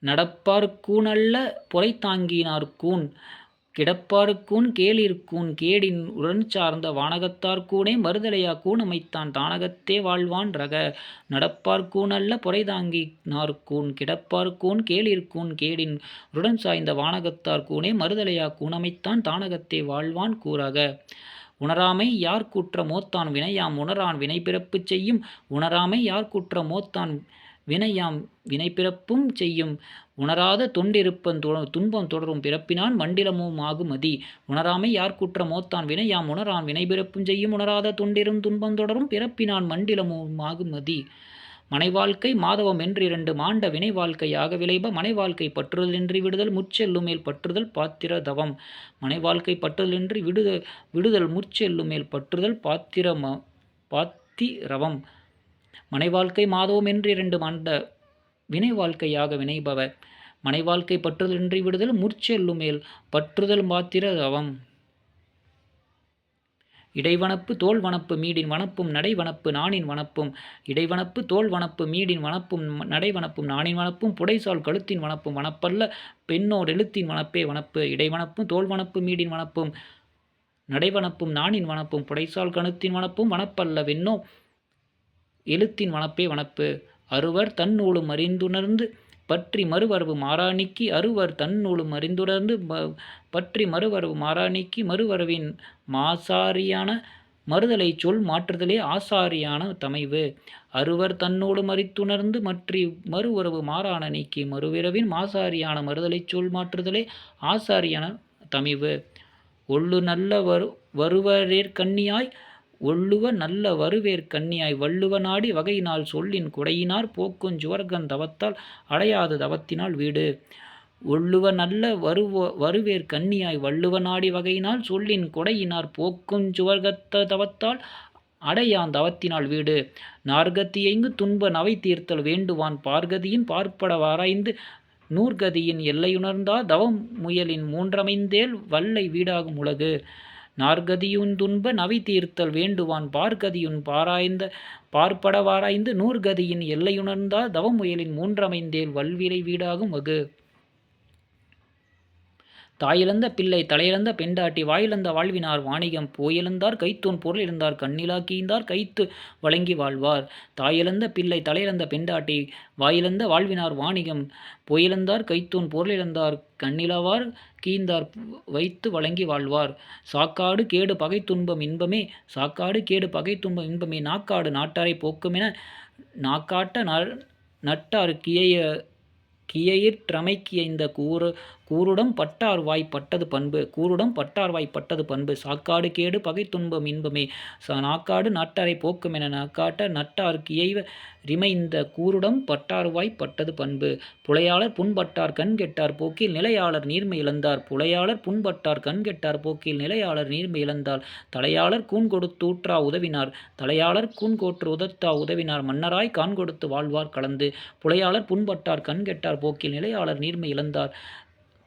நடப்பார்க்கூன் அல்ல பொறைத்தாங்கினார்க்கூன் கிடப்பார்க்கூன் கேளிர்க்கூன் கேடின் உடன்சார்ந்த வானகத்தார்க்கூனே மறுதலையா கூனமைத்தான் தானகத்தே வாழ்வான் ரக. நடப்பார்க்கூன் அல்ல பொறைதாங்கினார்க்கூன் கிடப்பார்க்கூன் கேளிர்க்கூன் கேடின் உடன்சாய்ந்த வானகத்தார்க்கூனே மறுதலையா கூனமைத்தான் தானகத்தே வாழ்வான் கூறக. உணராமை யார் கூற்ற மோத்தான் வினையாம் உணரான் வினைப்பிறப்புச் செய்யும். உணராமை யார் கூற்ற மோத்தான் வினையாம் வினைப்பிறப்பும் செய்யும். உணராத தொண்டிருப்பன் துன்பம் தொடரும் பிறப்பினான் மண்டிலமும் ஆகுமதி. உணராமை யார் கூற்ற மோத்தான் வினையாம் உணரான் வினைப்பிறப்பும் செய்யும். உணராத தொண்டிரும் துன்பம் தொடரும் பிறப்பினான் மண்டிலமும் ஆகுமதி. மனைவாழ்க்கை மாதவம் என்றிரண்டு மாண்ட வினை வாழ்க்கையாக விளைப மனைவாழ்க்கை பற்றுதல் இன்றி விடுதல் முற்செல்லுமேல் பற்றுதல் பாத்திர தவம். மனைவாழ்க்கை பற்றுதல் இன்றி விடுதல் முற்செல்லுமேல் பற்றுதல் பாத்திரவம். மனைவாழ்க்கை மாதவம் என்றிரண்டு மாண்ட வினை வாழ்க்கையாக வினைபவ மனைவாழ்க்கை பற்றுதல் இன்றி விடுதல் முற்செல்லுமேல் பற்றுதல் பாத்திர தவம். இடைவனப்பு தோல் வனப்பு மீடின் வனப்பும் நடைவனப்பு நாணின் வனப்பும். இடைவனப்பு தோல் வனப்பு மீடின் வனப்பும் நடைவனப்பும் நாணின் வனப்பும் புடைசால் கழுத்தின் வனப்பும் வனப்பல்ல பெண்ணோர் எழுத்தின் வனப்பே வனப்பு. இடைவனப்பும் தோல் வனப்பு மீடின் வனப்பும் நடைவனப்பும் நாணின் வனப்பும் புடைசால் கழுத்தின் வனப்பும் வனப்பல்ல வெண்ணோ எழுத்தின் வனப்பே வனப்பு. அறுவர் தன்னூலும் அறிந்துணர்ந்து பற்றி மறுவரவு மாறா நீக்கி அறுவர் தன்னூலும் அறிந்துணர்ந்து பற்றி மறுவரவு மாறா நீக்கி மறுவரவின் மாசாரியான மறுதலை சொல் மாற்றுதலே ஆசாரியான தமைவு. அறுவர் தன்னூலும் அறித்துணர்ந்து மற்றி மறுவரவு மாறான நீக்கி மறுவிரவின் மாசாரியான மறுதலை சொல் மாற்றுதலே ஆசாரியான தமைவு. ஒள்ளு நல்ல வருவரேற்கண்ணியாய் ஒள்ளுவ நல்ல வருவேற் கண்ணியாய் வள்ளுவ நாடி வகையினால் சொல்லின் குடையினார் போக்குஞ் சுவர்க்கந் தவத்தால் அடையாது தவத்தினால் வீடு. ஒள்ளுவ நல்ல வருவேற் கண்ணியாய் வள்ளுவ நாடி வகையினால் சொல்லின் கொடையினார் போக்குஞ் சுவர்க்கத்த தவத்தால் அடையான் தவத்தினால் வீடு. நார்கதியைங்கு துன்ப நவை தீர்த்தல் வேண்டுவான் பார்கதியின் பார்ப்பட வாராய்ந்து நூற்கதியின் எல்லையுணர்ந்தா தவம் முயலின் மூன்றமைந்தேல் வல்லை வீடாகும் உலகு. நார்கதியுன் துன்ப நவை தீர்த்தல் வேண்டுவான் பார்கதியுன் பார்ப்பட வாராய்ந்து நூற்கதியின் எல்லையுணர்ந்தா தவம் முயலின் மூன்றமைந்தேல் வல்விலை வீடாகும் வகு. தாயிழந்த பிள்ளை தலையிழந்த பெண்டாட்டி வாயிழந்த வாழ்வினார் வாணிகம் போயிழந்தார் கைத்தூன் பொருள் இருந்தார் கண்ணிலா கீந்தார் கைத்து வழங்கி வாழ்வார். தாயிழந்த பிள்ளை தலையிழந்த பெண்டாட்டி வாயிழந்த வாழ்வினார் வாணிகம் போயிழந்தார் கைத்தூன் பொருள் இழந்தார் கண்ணிலவார் கீந்தார் வைத்து வழங்கி வாழ்வார். சாக்காடு கேடு பகை துன்பம் இன்பமே சாக்காடு கேடு பகை துன்பம் இன்பமே நாக்காடு நாட்டாரை போக்குமென நாக்காட்ட நட்டார் கியையிற்றமைக்கிய இந்த கூருடம் பட்டார் வாய் பட்டது பண்பு. கூருடம் பட்டார் வாய் பட்டது பண்பு. சாக்காடு கேடு பகை துன்பம் இன்பமே நாக்காடு நாட்டாரை போக்குமென நாக்காட்ட நட்டார் கியைவ ரிமை இந்த கூருடம் பட்டார் வாய் பட்டது பண்பு. புலையாளர் புண்பட்டார் கண்கெட்டார் போக்கில் நிலையாளர் நீர்மை இழந்தார். புலையாளர் புண்பட்டார் கண்கெட்டார் போக்கில் நிலையாளர் நீர்மை இழந்தார். தலையாளர் கூன் கொடுத்து ஊற்றா உதவினார். தலையாளர் கூன் கோற்று உதத்தா உதவினார் மன்னராய் கான் கொடுத்து வாழ்வார் கலந்து. புலையாளர் புண்பட்டார் கண்கெட்டார் போக்கில் நிலையாளர் நீர்மை இழந்தார்.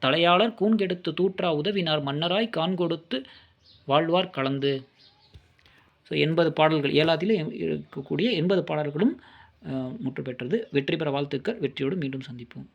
தலையாளர் கூன் கெடுத்து தூற்றா உதவினார் மன்னராய் கான் கொடுத்து வாழ்வார் கலந்து. ஸோ 80 பாடல்கள் ஏலாத்திலே இருக்கக்கூடிய 80 பாடல்களும் முற்று பெற்றது. வெற்றி பெற வாழ்த்துக்கள். வெற்றியோடு மீண்டும் சந்திப்போம்.